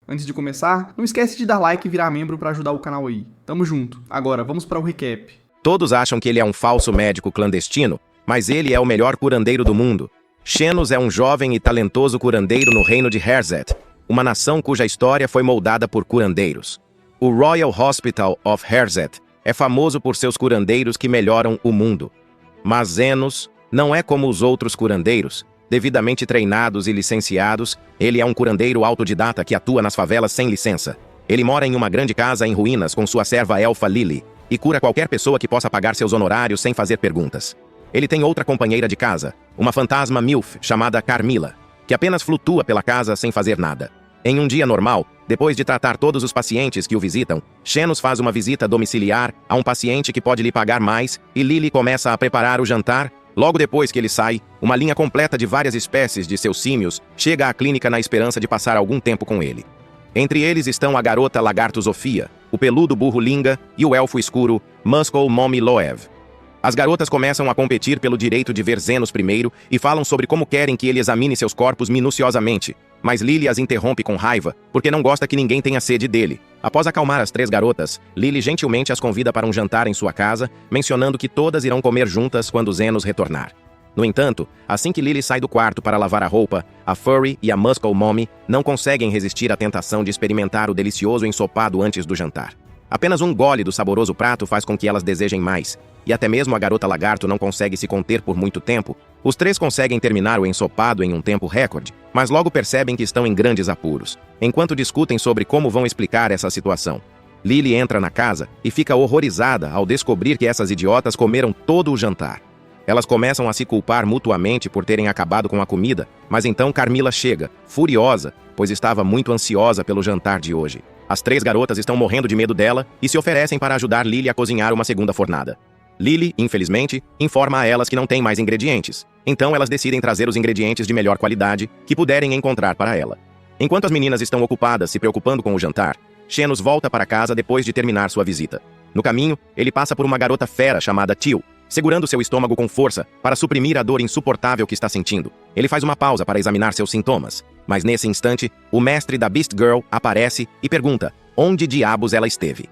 Antes de começar, não esquece de dar like e virar membro pra ajudar o canal aí. Tamo junto. Agora, vamos para o recap. Todos acham que ele é um falso médico clandestino, mas ele é o melhor curandeiro do mundo. Xenos é um jovem e talentoso curandeiro no reino de Herzet, uma nação cuja história foi moldada por curandeiros. O Royal Hospital of Herzet é famoso por seus curandeiros que melhoram o mundo. Mas Zenos não é como os outros curandeiros. Devidamente treinados e licenciados, ele é um curandeiro autodidata que atua nas favelas sem licença. Ele mora em uma grande casa em ruínas com sua serva elfa Lily e cura qualquer pessoa que possa pagar seus honorários sem fazer perguntas. Ele tem outra companheira de casa, uma fantasma MILF chamada Carmilla, que apenas flutua pela casa sem fazer nada. Em um dia normal, depois de tratar todos os pacientes que o visitam, Xenos faz uma visita domiciliar a um paciente que pode lhe pagar mais e Lily começa a preparar o jantar. Logo depois que ele sai, uma linha completa de várias espécies de seus símios chega à clínica na esperança de passar algum tempo com ele. Entre eles estão a garota lagarto Zofia, o peludo burro Linga e o elfo escuro Muscle Mommy Loev. As garotas começam a competir pelo direito de ver Zenos primeiro e falam sobre como querem que ele examine seus corpos minuciosamente, mas Lily as interrompe com raiva, porque não gosta que ninguém tenha sede dele. Após acalmar as três garotas, Lily gentilmente as convida para um jantar em sua casa, mencionando que todas irão comer juntas quando Zenos retornar. No entanto, assim que Lily sai do quarto para lavar a roupa, a Furry e a Muscle Mommy não conseguem resistir à tentação de experimentar o delicioso ensopado antes do jantar. Apenas um gole do saboroso prato faz com que elas desejem mais, e até mesmo a garota lagarto não consegue se conter por muito tempo. Os três conseguem terminar o ensopado em um tempo recorde, mas logo percebem que estão em grandes apuros, enquanto discutem sobre como vão explicar essa situação. Lily entra na casa e fica horrorizada ao descobrir que essas idiotas comeram todo o jantar. Elas começam a se culpar mutuamente por terem acabado com a comida, mas então Carmilla chega, furiosa, pois estava muito ansiosa pelo jantar de hoje. As três garotas estão morrendo de medo dela e se oferecem para ajudar Lily a cozinhar uma segunda fornada. Lily, infelizmente, informa a elas que não tem mais ingredientes. Então elas decidem trazer os ingredientes de melhor qualidade que puderem encontrar para ela. Enquanto as meninas estão ocupadas se preocupando com o jantar, Xenos volta para casa depois de terminar sua visita. No caminho, ele passa por uma garota fera chamada Teal, segurando seu estômago com força para suprimir a dor insuportável que está sentindo. Ele faz uma pausa para examinar seus sintomas, mas nesse instante, o mestre da Beast Girl aparece e pergunta onde diabos ela esteve.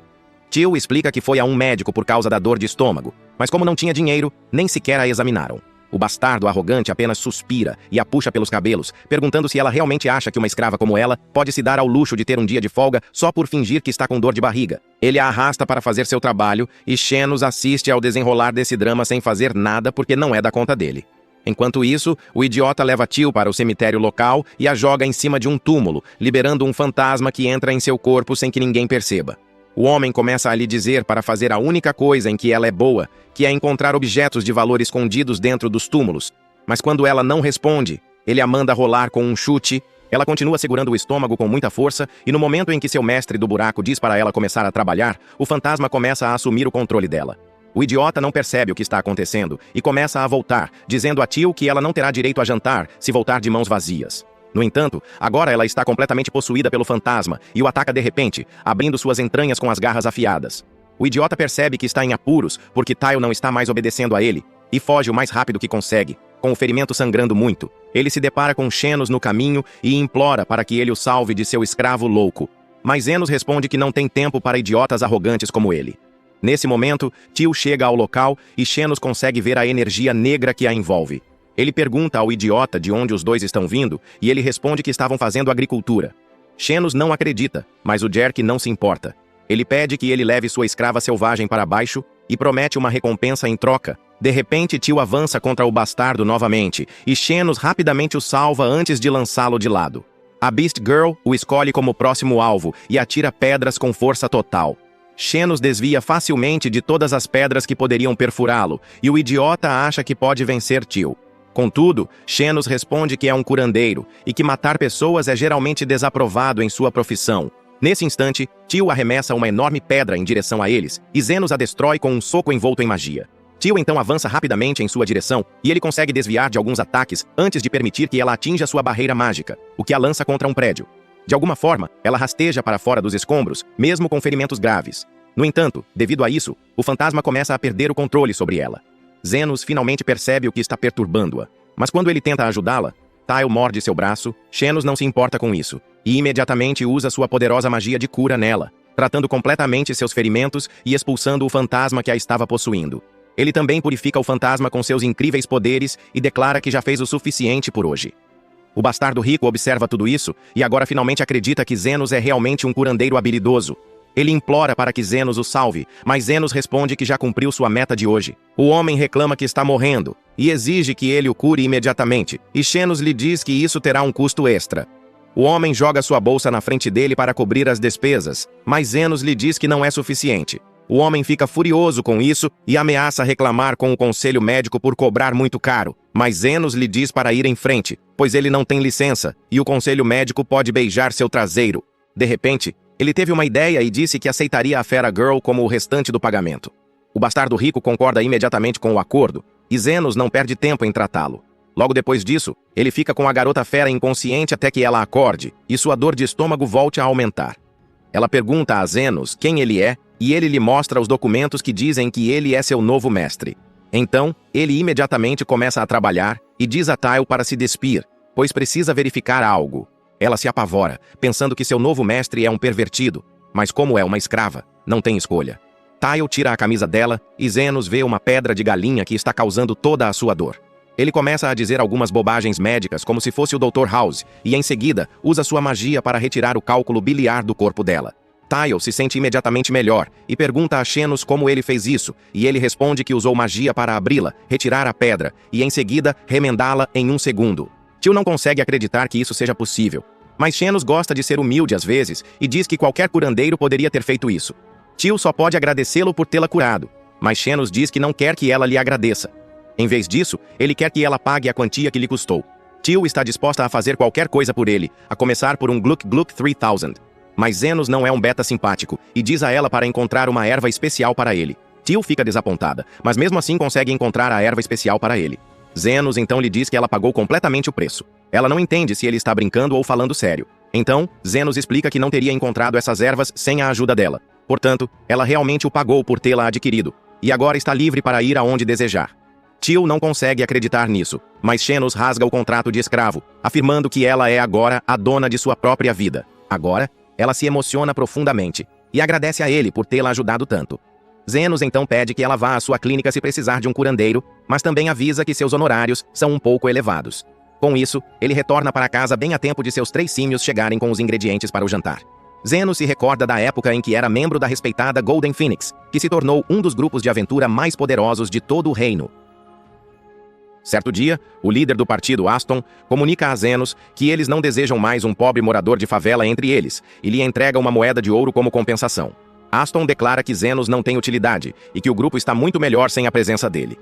Teal explica que foi a um médico por causa da dor de estômago, mas como não tinha dinheiro, nem sequer a examinaram. O bastardo arrogante apenas suspira e a puxa pelos cabelos, perguntando se ela realmente acha que uma escrava como ela pode se dar ao luxo de ter um dia de folga só por fingir que está com dor de barriga. Ele a arrasta para fazer seu trabalho e Xenos assiste ao desenrolar desse drama sem fazer nada porque não é da conta dele. Enquanto isso, o idiota leva Teal para o cemitério local e a joga em cima de um túmulo, liberando um fantasma que entra em seu corpo sem que ninguém perceba. O homem começa a lhe dizer para fazer a única coisa em que ela é boa, que é encontrar objetos de valor escondidos dentro dos túmulos. Mas quando ela não responde, ele a manda rolar com um chute. Ela continua segurando o estômago com muita força e no momento em que seu mestre do buraco diz para ela começar a trabalhar, o fantasma começa a assumir o controle dela. O idiota não percebe o que está acontecendo e começa a voltar, dizendo a Teal que ela não terá direito a jantar se voltar de mãos vazias. No entanto, agora ela está completamente possuída pelo fantasma e o ataca de repente, abrindo suas entranhas com as garras afiadas. O idiota percebe que está em apuros porque Teal não está mais obedecendo a ele e foge o mais rápido que consegue, com o ferimento sangrando muito. Ele se depara com Xenos no caminho e implora para que ele o salve de seu escravo louco. Mas Zenos responde que não tem tempo para idiotas arrogantes como ele. Nesse momento, Teal chega ao local e Xenos consegue ver a energia negra que a envolve. Ele pergunta ao idiota de onde os dois estão vindo e ele responde que estavam fazendo agricultura. Xenos não acredita, mas o Jerk não se importa. Ele pede que ele leve sua escrava selvagem para baixo e promete uma recompensa em troca. De repente, Teal avança contra o bastardo novamente e Xenos rapidamente o salva antes de lançá-lo de lado. A Beast Girl o escolhe como próximo alvo e atira pedras com força total. Xenos desvia facilmente de todas as pedras que poderiam perfurá-lo e o idiota acha que pode vencer Teal. Contudo, Xenos responde que é um curandeiro e que matar pessoas é geralmente desaprovado em sua profissão. Nesse instante, Teal arremessa uma enorme pedra em direção a eles e Zenos a destrói com um soco envolto em magia. Teal então avança rapidamente em sua direção e ele consegue desviar de alguns ataques antes de permitir que ela atinja sua barreira mágica, o que a lança contra um prédio. De alguma forma, ela rasteja para fora dos escombros, mesmo com ferimentos graves. No entanto, devido a isso, o fantasma começa a perder o controle sobre ela. Zenos finalmente percebe o que está perturbando-a, mas quando ele tenta ajudá-la, Tyle morde seu braço, Xenos não se importa com isso, e imediatamente usa sua poderosa magia de cura nela, tratando completamente seus ferimentos e expulsando o fantasma que a estava possuindo. Ele também purifica o fantasma com seus incríveis poderes e declara que já fez o suficiente por hoje. O bastardo rico observa tudo isso e agora finalmente acredita que Zenos é realmente um curandeiro habilidoso. Ele implora para que Zenos o salve, mas Zenos responde que já cumpriu sua meta de hoje. O homem reclama que está morrendo e exige que ele o cure imediatamente, e Xenos lhe diz que isso terá um custo extra. O homem joga sua bolsa na frente dele para cobrir as despesas, mas Zenos lhe diz que não é suficiente. O homem fica furioso com isso e ameaça reclamar com o conselho médico por cobrar muito caro, mas Zenos lhe diz para ir em frente, pois ele não tem licença, e o conselho médico pode beijar seu traseiro. De repente, ele teve uma ideia e disse que aceitaria a Fera Girl como o restante do pagamento. O bastardo rico concorda imediatamente com o acordo, e Zenos não perde tempo em tratá-lo. Logo depois disso, ele fica com a garota fera inconsciente até que ela acorde, e sua dor de estômago volte a aumentar. Ela pergunta a Zenos quem ele é, e ele lhe mostra os documentos que dizem que ele é seu novo mestre. Então, ele imediatamente começa a trabalhar, e diz a Tyle para se despir, pois precisa verificar algo. Ela se apavora, pensando que seu novo mestre é um pervertido, mas como é uma escrava, não tem escolha. Tyle tira a camisa dela, e Zenos vê uma pedra de galinha que está causando toda a sua dor. Ele começa a dizer algumas bobagens médicas como se fosse o Dr. House, e em seguida usa sua magia para retirar o cálculo biliar do corpo dela. Tyle se sente imediatamente melhor e pergunta a Xenos como ele fez isso, e ele responde que usou magia para abri-la, retirar a pedra e em seguida remendá-la em 1 segundo. Tio não consegue acreditar que isso seja possível, mas Xenos gosta de ser humilde às vezes e diz que qualquer curandeiro poderia ter feito isso. Tio só pode agradecê-lo por tê-la curado, mas Xenos diz que não quer que ela lhe agradeça. Em vez disso, ele quer que ela pague a quantia que lhe custou. Tio está disposta a fazer qualquer coisa por ele, a começar por um Gluck Gluck 3000. Mas Zenos não é um beta simpático, e diz a ela para encontrar uma erva especial para ele. Tio fica desapontada, mas mesmo assim consegue encontrar a erva especial para ele. Zenos então lhe diz que ela pagou completamente o preço. Ela não entende se ele está brincando ou falando sério. Então, Zenos explica que não teria encontrado essas ervas sem a ajuda dela. Portanto, ela realmente o pagou por tê-la adquirido, e agora está livre para ir aonde desejar. Tio não consegue acreditar nisso, mas Xenos rasga o contrato de escravo, afirmando que ela é agora a dona de sua própria vida. Agora, ela se emociona profundamente e agradece a ele por tê-la ajudado tanto. Zenos então pede que ela vá à sua clínica se precisar de um curandeiro, mas também avisa que seus honorários são um pouco elevados. Com isso, ele retorna para casa bem a tempo de seus 3 símios chegarem com os ingredientes para o jantar. Zenos se recorda da época em que era membro da respeitada Golden Phoenix, que se tornou um dos grupos de aventura mais poderosos de todo o reino. Certo dia, o líder do partido Aston comunica a Zenos que eles não desejam mais um pobre morador de favela entre eles e lhe entrega uma moeda de ouro como compensação. Aston declara que Zenos não tem utilidade e que o grupo está muito melhor sem a presença dele.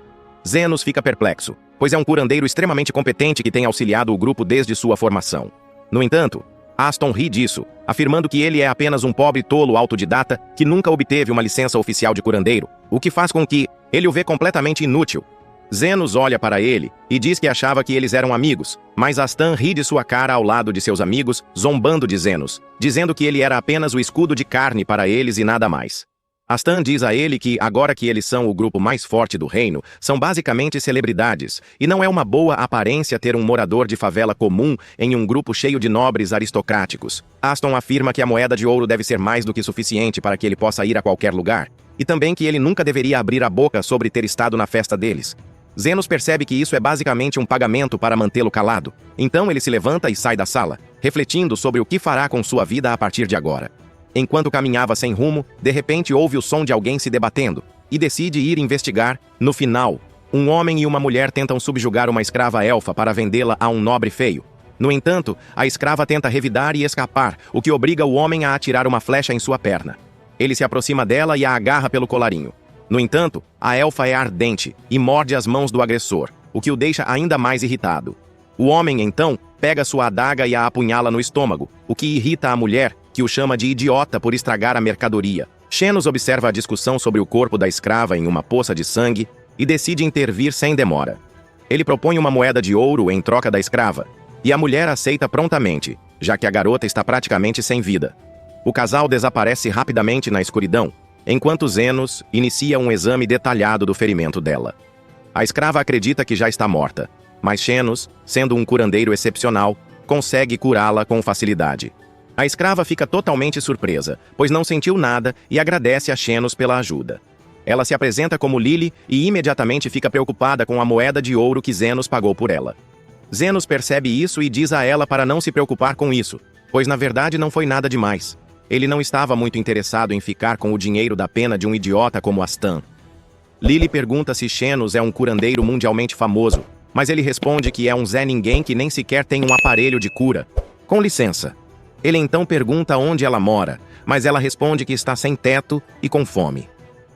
Zenos fica perplexo, pois é um curandeiro extremamente competente que tem auxiliado o grupo desde sua formação. No entanto, Aston ri disso, afirmando que ele é apenas um pobre tolo autodidata que nunca obteve uma licença oficial de curandeiro, o que faz com que ele o vê completamente inútil. Zenos olha para ele e diz que achava que eles eram amigos, mas Astan ri de sua cara ao lado de seus amigos, zombando de Zenos, dizendo que ele era apenas o escudo de carne para eles e nada mais. Astan diz a ele que, agora que eles são o grupo mais forte do reino, são basicamente celebridades, e não é uma boa aparência ter um morador de favela comum em um grupo cheio de nobres aristocráticos. Aston afirma que a moeda de ouro deve ser mais do que suficiente para que ele possa ir a qualquer lugar, e também que ele nunca deveria abrir a boca sobre ter estado na festa deles. Zenos percebe que isso é basicamente um pagamento para mantê-lo calado. Então ele se levanta e sai da sala, refletindo sobre o que fará com sua vida a partir de agora. Enquanto caminhava sem rumo, de repente ouve o som de alguém se debatendo, e decide ir investigar. No final, um homem e uma mulher tentam subjugar uma escrava elfa para vendê-la a um nobre feio. No entanto, a escrava tenta revidar e escapar, o que obriga o homem a atirar uma flecha em sua perna. Ele se aproxima dela e a agarra pelo colarinho. No entanto, a elfa é ardente e morde as mãos do agressor, o que o deixa ainda mais irritado. O homem, então, pega sua adaga e a apunhala no estômago, o que irrita a mulher, que o chama de idiota por estragar a mercadoria. Xenos observa a discussão sobre o corpo da escrava em uma poça de sangue e decide intervir sem demora. Ele propõe uma moeda de ouro em troca da escrava, e a mulher aceita prontamente, já que a garota está praticamente sem vida. O casal desaparece rapidamente na escuridão, enquanto Zenos inicia um exame detalhado do ferimento dela. A escrava acredita que já está morta, mas Xenos, sendo um curandeiro excepcional, consegue curá-la com facilidade. A escrava fica totalmente surpresa, pois não sentiu nada e agradece a Xenos pela ajuda. Ela se apresenta como Lily e imediatamente fica preocupada com a moeda de ouro que Zenos pagou por ela. Zenos percebe isso e diz a ela para não se preocupar com isso, pois na verdade não foi nada demais. Ele não estava muito interessado em ficar com o dinheiro da pena de um idiota como Astan. Lily pergunta se Xenos é um curandeiro mundialmente famoso, mas ele responde que é um Zé Ninguém que nem sequer tem um aparelho de cura. Com licença. Ele então pergunta onde ela mora, mas ela responde que está sem teto e com fome.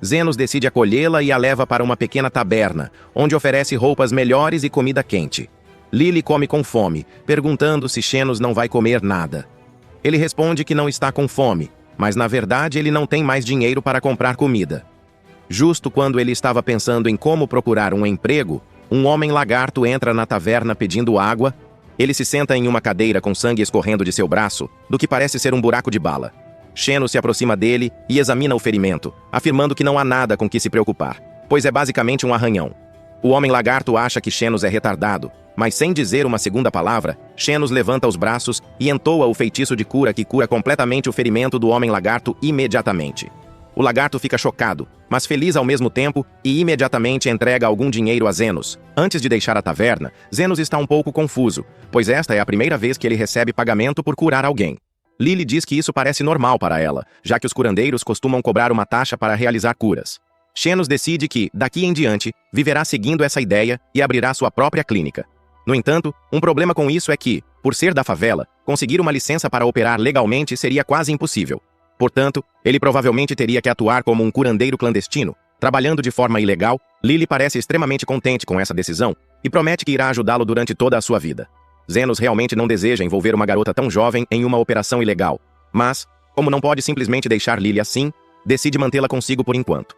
Zenos decide acolhê-la e a leva para uma pequena taberna, onde oferece roupas melhores e comida quente. Lily come com fome, perguntando se Xenos não vai comer nada. Ele responde que não está com fome, mas na verdade ele não tem mais dinheiro para comprar comida. Justo quando ele estava pensando em como procurar um emprego, um homem lagarto entra na taverna pedindo água. Ele se senta em uma cadeira com sangue escorrendo de seu braço, do que parece ser um buraco de bala. Xenos se aproxima dele e examina o ferimento, afirmando que não há nada com que se preocupar, pois é basicamente um arranhão. O homem lagarto acha que Xenos é retardado, mas sem dizer uma segunda palavra, Xenos levanta os braços e entoa o feitiço de cura que cura completamente o ferimento do homem lagarto imediatamente. O lagarto fica chocado, mas feliz ao mesmo tempo e imediatamente entrega algum dinheiro a Zenos. Antes de deixar a taverna, Zenos está um pouco confuso, pois esta é a primeira vez que ele recebe pagamento por curar alguém. Lily diz que isso parece normal para ela, já que os curandeiros costumam cobrar uma taxa para realizar curas. Xenos decide que, daqui em diante, viverá seguindo essa ideia e abrirá sua própria clínica. No entanto, um problema com isso é que, por ser da favela, conseguir uma licença para operar legalmente seria quase impossível. Portanto, ele provavelmente teria que atuar como um curandeiro clandestino, trabalhando de forma ilegal. Lily parece extremamente contente com essa decisão e promete que irá ajudá-lo durante toda a sua vida. Zenos realmente não deseja envolver uma garota tão jovem em uma operação ilegal, mas, como não pode simplesmente deixar Lily assim, decide mantê-la consigo por enquanto.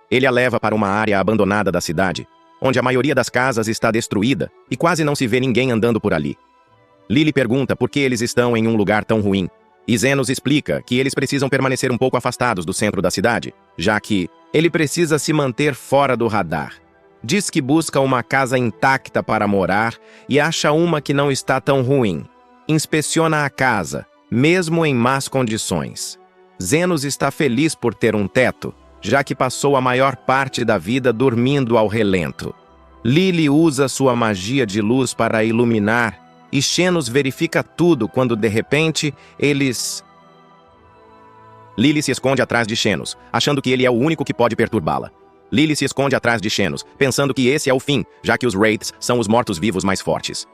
Ele a leva para uma área abandonada da cidade, onde a maioria das casas está destruída e quase não se vê ninguém andando por ali. Lily pergunta por que eles estão em um lugar tão ruim, e Zenos explica que eles precisam permanecer um pouco afastados do centro da cidade, já que ele precisa se manter fora do radar. Diz que busca uma casa intacta para morar e acha uma que não está tão ruim. Inspeciona a casa, mesmo em más condições. Zenos está feliz por ter um teto, já que passou a maior parte da vida dormindo ao relento. Lily usa sua magia de luz para iluminar, e Xenos verifica tudo quando, de repente, Lily se esconde atrás de Xenos, achando que ele é o único que pode perturbá-la. Lily se esconde atrás de Xenos, pensando que esse é o fim, já que os Wraiths são os mortos-vivos mais fortes.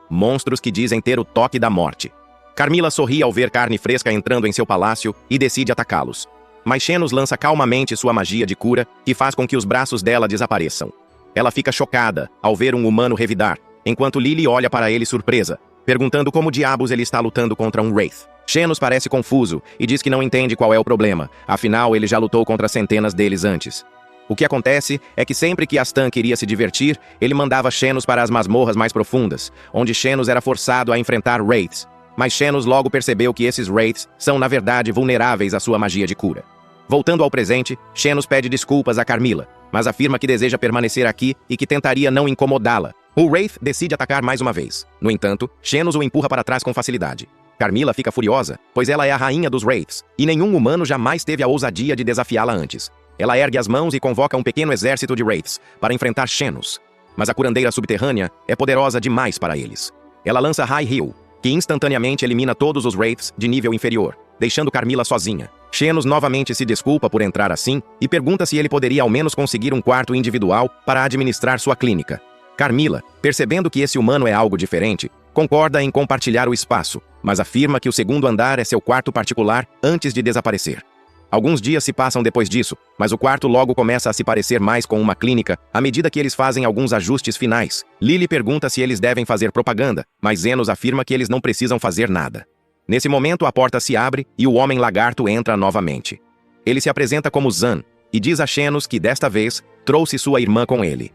Monstros que dizem ter o toque da morte. Carmilla sorri ao ver carne fresca entrando em seu palácio e decide atacá-los. Mas Xenos lança calmamente sua magia de cura, que faz com que os braços dela desapareçam. Ela fica chocada ao ver um humano revidar, enquanto Lily olha para ele surpresa, perguntando como diabos ele está lutando contra um Wraith. Xenos parece confuso e diz que não entende qual é o problema, afinal ele já lutou contra centenas deles antes. O que acontece é que sempre que Astan queria se divertir, ele mandava Xenos para as masmorras mais profundas, onde Xenos era forçado a enfrentar Wraiths. Mas Xenos logo percebeu que esses Wraiths são na verdade vulneráveis à sua magia de cura. Voltando ao presente, Xenos pede desculpas a Carmilla, mas afirma que deseja permanecer aqui e que tentaria não incomodá-la. O Wraith decide atacar mais uma vez. No entanto, Xenos o empurra para trás com facilidade. Carmilla fica furiosa, pois ela é a rainha dos Wraiths, e nenhum humano jamais teve a ousadia de desafiá-la antes. Ela ergue as mãos e convoca um pequeno exército de Wraiths para enfrentar Xenos. Mas a curandeira subterrânea é poderosa demais para eles. Ela lança High Heal, que instantaneamente elimina todos os Wraiths de nível inferior, deixando Carmilla sozinha. Xenos novamente se desculpa por entrar assim e pergunta se ele poderia ao menos conseguir um quarto individual para administrar sua clínica. Carmilla, percebendo que esse humano é algo diferente, concorda em compartilhar o espaço, mas afirma que o segundo andar é seu quarto particular antes de desaparecer. Alguns dias se passam depois disso, mas o quarto logo começa a se parecer mais com uma clínica à medida que eles fazem alguns ajustes finais. Lily pergunta se eles devem fazer propaganda, mas Zenos afirma que eles não precisam fazer nada. Nesse momento a porta se abre e o homem lagarto entra novamente. Ele se apresenta como Zan e diz a Xenos que desta vez trouxe sua irmã com ele.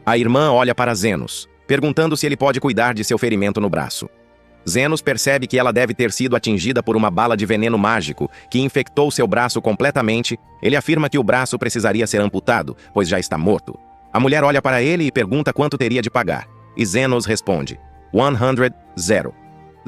A irmã olha para Zenos, perguntando se ele pode cuidar de seu ferimento no braço. Zenos percebe que ela deve ter sido atingida por uma bala de veneno mágico que infectou seu braço completamente. Ele afirma que o braço precisaria ser amputado, pois já está morto. A mulher olha para ele e pergunta quanto teria de pagar. e Zenos responde: 100, 0.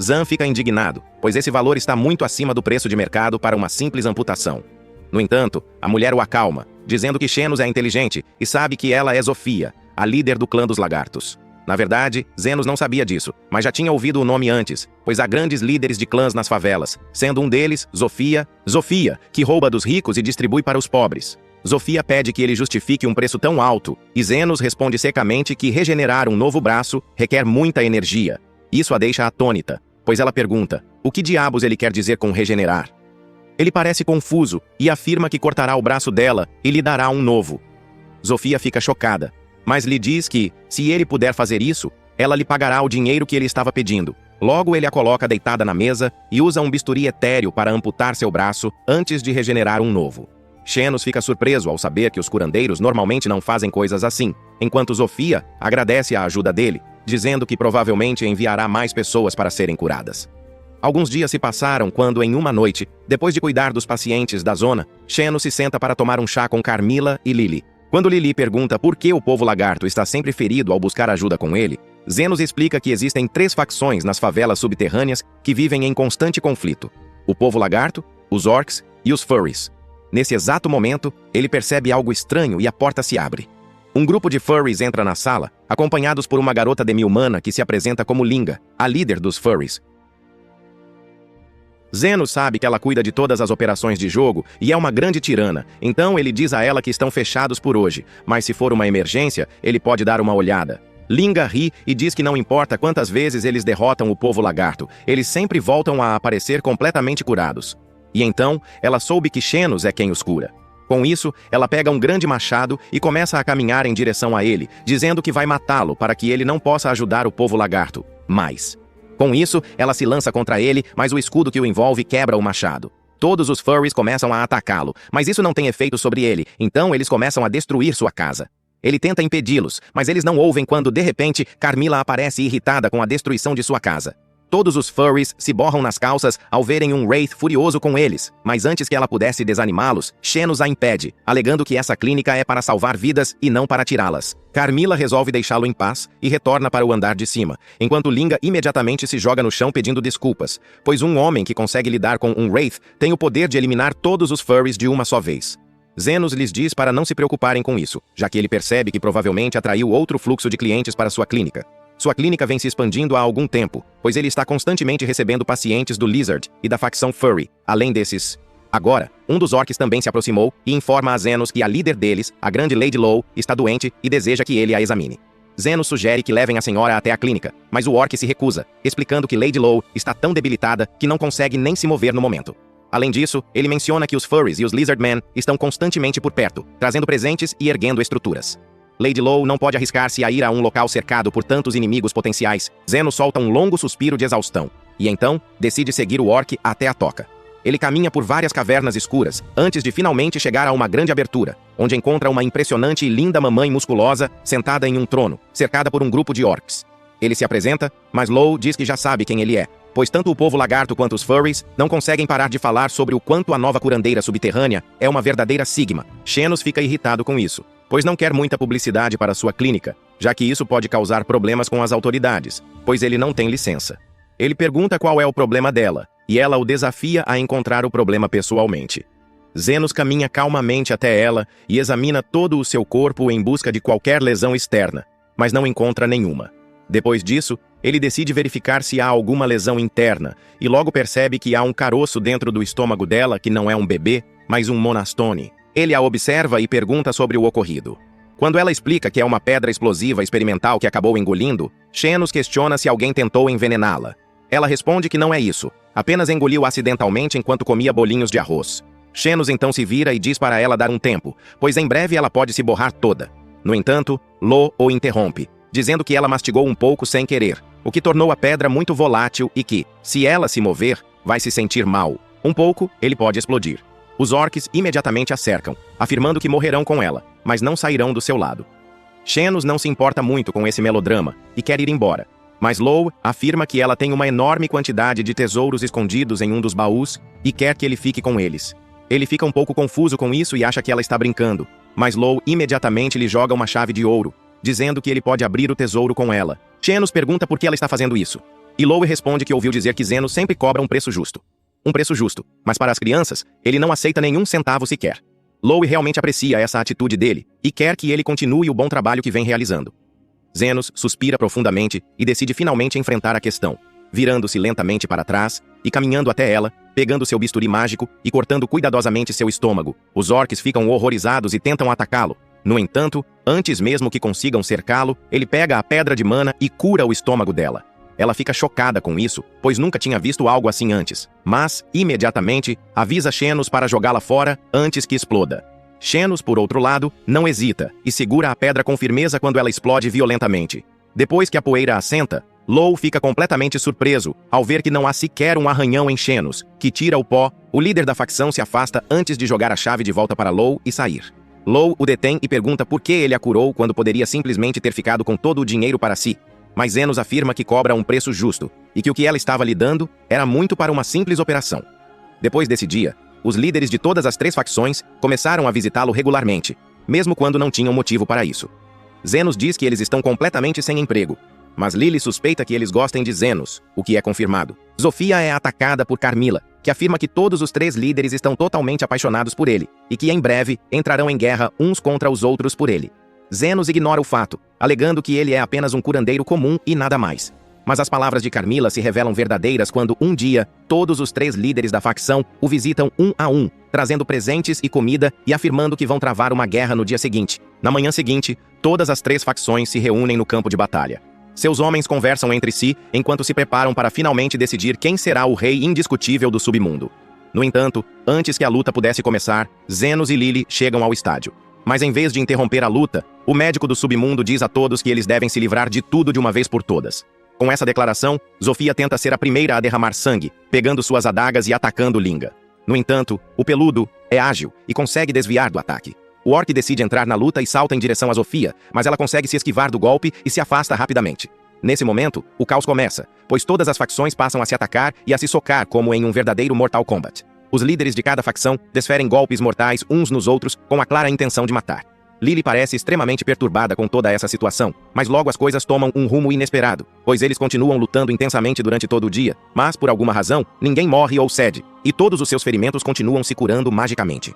Zan fica indignado, pois esse valor está muito acima do preço de mercado para uma simples amputação. No entanto, a mulher o acalma, dizendo que Xenos é inteligente e sabe que ela é Zofia, a líder do clã dos lagartos. Na verdade, Zenos não sabia disso, mas já tinha ouvido o nome antes, pois há grandes líderes de clãs nas favelas, sendo um deles Zofia, que rouba dos ricos e distribui para os pobres. Zofia pede que ele justifique um preço tão alto, e Zenos responde secamente que regenerar um novo braço requer muita energia. Isso a deixa atônita, pois ela pergunta: o que diabos ele quer dizer com regenerar? Ele parece confuso e afirma que cortará o braço dela e lhe dará um novo. Zofia fica chocada, mas lhe diz que, se ele puder fazer isso, ela lhe pagará o dinheiro que ele estava pedindo. Logo ele a coloca deitada na mesa e usa um bisturi etéreo para amputar seu braço antes de regenerar um novo. Xenos fica surpreso ao saber que os curandeiros normalmente não fazem coisas assim, enquanto Zofia agradece a ajuda dele, dizendo que provavelmente enviará mais pessoas para serem curadas. Alguns dias se passaram quando, em uma noite, depois de cuidar dos pacientes da zona, Xenos se senta para tomar um chá com Carmilla e Lily. Quando Lily pergunta por que o povo lagarto está sempre ferido ao buscar ajuda com ele, Zenos explica que existem 3 facções nas favelas subterrâneas que vivem em constante conflito: o povo lagarto, os orcs e os furries. Nesse exato momento, ele percebe algo estranho e a porta se abre. Um grupo de furries entra na sala, acompanhados por uma garota demi-humana que se apresenta como Linga, a líder dos furries. Zenos sabe que ela cuida de todas as operações de jogo e é uma grande tirana, então ele diz a ela que estão fechados por hoje, mas se for uma emergência, ele pode dar uma olhada. Linga ri e diz que não importa quantas vezes eles derrotam o povo lagarto, eles sempre voltam a aparecer completamente curados. E então, ela soube que Xenos é quem os cura. Com isso, ela pega um grande machado e começa a caminhar em direção a ele, dizendo que vai matá-lo para que ele não possa ajudar o povo lagarto mais. Com isso, ela se lança contra ele, mas o escudo que o envolve quebra o machado. Todos os furries começam a atacá-lo, mas isso não tem efeito sobre ele, então eles começam a destruir sua casa. Ele tenta impedi-los, mas eles não ouvem quando, de repente, Carmilla aparece irritada com a destruição de sua casa. Todos os furries se borram nas calças ao verem um Wraith furioso com eles, mas antes que ela pudesse desanimá-los, Xenos a impede, alegando que essa clínica é para salvar vidas e não para tirá-las. Carmilla resolve deixá-lo em paz e retorna para o andar de cima, enquanto Linga imediatamente se joga no chão pedindo desculpas, pois um homem que consegue lidar com um Wraith tem o poder de eliminar todos os furries de uma só vez. Zenos lhes diz para não se preocuparem com isso, já que ele percebe que provavelmente atraiu outro fluxo de clientes para sua clínica. Sua clínica vem se expandindo há algum tempo, pois ele está constantemente recebendo pacientes do Lizard e da facção Furry, além desses. Agora, um dos orcs também se aproximou e informa a Zenos que a líder deles, a grande Lady Low, está doente e deseja que ele a examine. Zenos sugere que levem a senhora até a clínica, mas o orc se recusa, explicando que Lady Low está tão debilitada que não consegue nem se mover no momento. Além disso, ele menciona que os Furries e os Lizardmen estão constantemente por perto, trazendo presentes e erguendo estruturas. Lady Low não pode arriscar-se a ir a um local cercado por tantos inimigos potenciais. Zenos solta um longo suspiro de exaustão, e então decide seguir o orc até a toca. Ele caminha por várias cavernas escuras, antes de finalmente chegar a uma grande abertura, onde encontra uma impressionante e linda mamãe musculosa sentada em um trono, cercada por um grupo de orcs. Ele se apresenta, mas Low diz que já sabe quem ele é, pois tanto o povo lagarto quanto os furries não conseguem parar de falar sobre o quanto a nova curandeira subterrânea é uma verdadeira sigma. Xenos fica irritado com isso, pois não quer muita publicidade para sua clínica, já que isso pode causar problemas com as autoridades, pois ele não tem licença. Ele pergunta qual é o problema dela, e ela o desafia a encontrar o problema pessoalmente. Zenos caminha calmamente até ela e examina todo o seu corpo em busca de qualquer lesão externa, mas não encontra nenhuma. Depois disso, ele decide verificar se há alguma lesão interna, e logo percebe que há um caroço dentro do estômago dela que não é um bebê, mas um monastone. Ele a observa e pergunta sobre o ocorrido. Quando ela explica que é uma pedra explosiva experimental que acabou engolindo, Xenos questiona se alguém tentou envenená-la. Ela responde que não é isso, apenas engoliu acidentalmente enquanto comia bolinhos de arroz. Xenos então se vira e diz para ela dar um tempo, pois em breve ela pode se borrar toda. No entanto, Lo o interrompe, dizendo que ela mastigou um pouco sem querer, o que tornou a pedra muito volátil e que, se ela se mover, vai se sentir mal. Um pouco, ele pode explodir. Os orcs imediatamente a cercam, afirmando que morrerão com ela, mas não sairão do seu lado. Xenos não se importa muito com esse melodrama e quer ir embora, mas Low afirma que ela tem uma enorme quantidade de tesouros escondidos em um dos baús e quer que ele fique com eles. Ele fica um pouco confuso com isso e acha que ela está brincando, mas Low imediatamente lhe joga uma chave de ouro, dizendo que ele pode abrir o tesouro com ela. Xenos pergunta por que ela está fazendo isso. E Lowe responde que ouviu dizer que Zenos sempre cobra um preço justo. Um preço justo, mas para as crianças, ele não aceita nenhum centavo sequer. Lowe realmente aprecia essa atitude dele e quer que ele continue o bom trabalho que vem realizando. Zenos suspira profundamente e decide finalmente enfrentar a questão, virando-se lentamente para trás e caminhando até ela, pegando seu bisturi mágico e cortando cuidadosamente seu estômago. Os orcs ficam horrorizados e tentam atacá-lo. No entanto, antes mesmo que consigam cercá-lo, ele pega a pedra de mana e cura o estômago dela. Ela fica chocada com isso, pois nunca tinha visto algo assim antes, mas, imediatamente, avisa Xenos para jogá-la fora antes que exploda. Xenos, por outro lado, não hesita e segura a pedra com firmeza quando ela explode violentamente. Depois que a poeira assenta, Lowe fica completamente surpreso ao ver que não há sequer um arranhão em Xenos, que tira o pó. O líder da facção se afasta antes de jogar a chave de volta para Lowe e sair. Lowe o detém e pergunta por que ele a curou quando poderia simplesmente ter ficado com todo o dinheiro para si. Mas Zenos afirma que cobra um preço justo e que o que ela estava lhe dando era muito para uma simples operação. Depois desse dia, os líderes de todas as 3 facções começaram a visitá-lo regularmente, mesmo quando não tinham motivo para isso. Zenos diz que eles estão completamente sem emprego, mas Lily suspeita que eles gostem de Zenos, o que é confirmado. Zofia é atacada por Carmilla, que afirma que todos os 3 líderes estão totalmente apaixonados por ele e que em breve entrarão em guerra uns contra os outros por ele. Zenos ignora o fato, alegando que ele é apenas um curandeiro comum e nada mais. Mas as palavras de Carmilla se revelam verdadeiras quando, um dia, todos os 3 líderes da facção o visitam um a um, trazendo presentes e comida e afirmando que vão travar uma guerra no dia seguinte. Na manhã seguinte, todas as 3 facções se reúnem no campo de batalha. Seus homens conversam entre si enquanto se preparam para finalmente decidir quem será o rei indiscutível do submundo. No entanto, antes que a luta pudesse começar, Zenos e Lily chegam ao estádio. Mas em vez de interromper a luta, o médico do submundo diz a todos que eles devem se livrar de tudo de uma vez por todas. Com essa declaração, Zofia tenta ser a primeira a derramar sangue, pegando suas adagas e atacando Linga. No entanto, o peludo é ágil e consegue desviar do ataque. O orc decide entrar na luta e salta em direção a Zofia, mas ela consegue se esquivar do golpe e se afasta rapidamente. Nesse momento, o caos começa, pois todas as facções passam a se atacar e a se socar como em um verdadeiro Mortal Kombat. Os líderes de cada facção desferem golpes mortais uns nos outros com a clara intenção de matar. Lily parece extremamente perturbada com toda essa situação, mas logo as coisas tomam um rumo inesperado, pois eles continuam lutando intensamente durante todo o dia, mas por alguma razão, ninguém morre ou cede, e todos os seus ferimentos continuam se curando magicamente.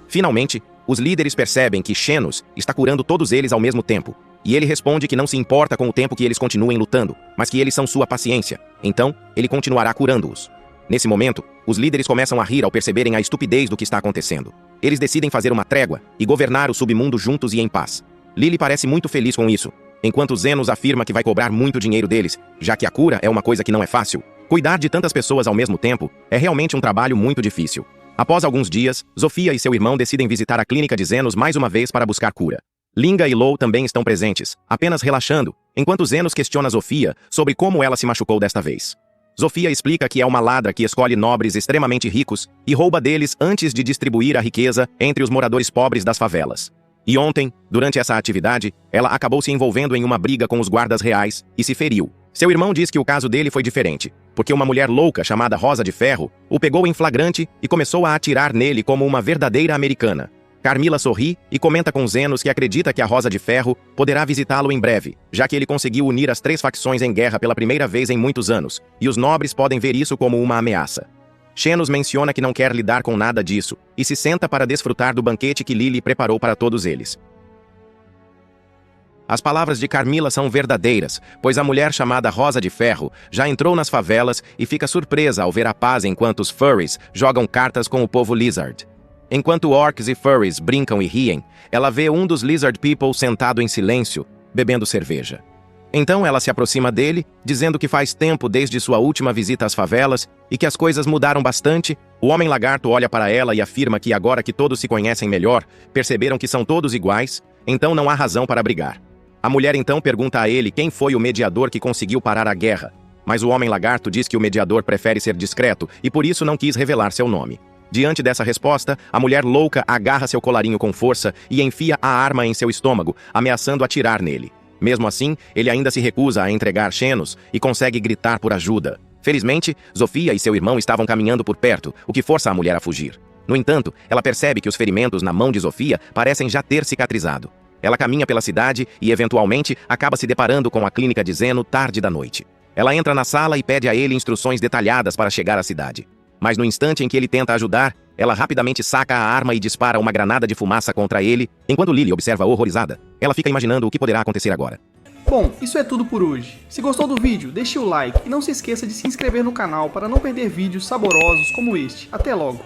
Finalmente, os líderes percebem que Xenos está curando todos eles ao mesmo tempo, e ele responde que não se importa com o tempo que eles continuem lutando, mas que eles são sua paciência, então ele continuará curando-os. Nesse momento, os líderes começam a rir ao perceberem a estupidez do que está acontecendo. Eles decidem fazer uma trégua e governar o submundo juntos e em paz. Lily parece muito feliz com isso, enquanto Zenos afirma que vai cobrar muito dinheiro deles, já que a cura é uma coisa que não é fácil. Cuidar de tantas pessoas ao mesmo tempo é realmente um trabalho muito difícil. Após alguns dias, Zofia e seu irmão decidem visitar a clínica de Zenos mais uma vez para buscar cura. Linga e Lowe também estão presentes, apenas relaxando, enquanto Zenos questiona Zofia sobre como ela se machucou desta vez. Zofia explica que é uma ladra que escolhe nobres extremamente ricos e rouba deles antes de distribuir a riqueza entre os moradores pobres das favelas. E ontem, durante essa atividade, ela acabou se envolvendo em uma briga com os guardas reais e se feriu. Seu irmão diz que o caso dele foi diferente, porque uma mulher louca chamada Rosa de Ferro o pegou em flagrante e começou a atirar nele como uma verdadeira americana. Carmilla sorri e comenta com Zenos que acredita que a Rosa de Ferro poderá visitá-lo em breve, já que ele conseguiu unir as 3 facções em guerra pela primeira vez em muitos anos, e os nobres podem ver isso como uma ameaça. Xenos menciona que não quer lidar com nada disso, e se senta para desfrutar do banquete que Lily preparou para todos eles. As palavras de Carmilla são verdadeiras, pois a mulher chamada Rosa de Ferro já entrou nas favelas e fica surpresa ao ver a paz enquanto os furries jogam cartas com o povo Lizard. Enquanto orcs e furries brincam e riem, ela vê um dos Lizard People sentado em silêncio, bebendo cerveja. Então ela se aproxima dele, dizendo que faz tempo desde sua última visita às favelas e que as coisas mudaram bastante. O Homem Lagarto olha para ela e afirma que agora que todos se conhecem melhor, perceberam que são todos iguais, então não há razão para brigar. A mulher então pergunta a ele quem foi o mediador que conseguiu parar a guerra, mas o Homem Lagarto diz que o mediador prefere ser discreto e por isso não quis revelar seu nome. Diante dessa resposta, a mulher louca agarra seu colarinho com força e enfia a arma em seu estômago, ameaçando atirar nele. Mesmo assim, ele ainda se recusa a entregar Xenos e consegue gritar por ajuda. Felizmente, Zofia e seu irmão estavam caminhando por perto, o que força a mulher a fugir. No entanto, ela percebe que os ferimentos na mão de Zofia parecem já ter cicatrizado. Ela caminha pela cidade e, eventualmente, acaba se deparando com a clínica de Zeno tarde da noite. Ela entra na sala e pede a ele instruções detalhadas para chegar à cidade. Mas no instante em que ele tenta ajudar, ela rapidamente saca a arma e dispara uma granada de fumaça contra ele, enquanto Lily observa horrorizada. Ela fica imaginando o que poderá acontecer agora. Bom, isso é tudo por hoje. Se gostou do vídeo, deixe o like e não se esqueça de se inscrever no canal para não perder vídeos saborosos como este. Até logo!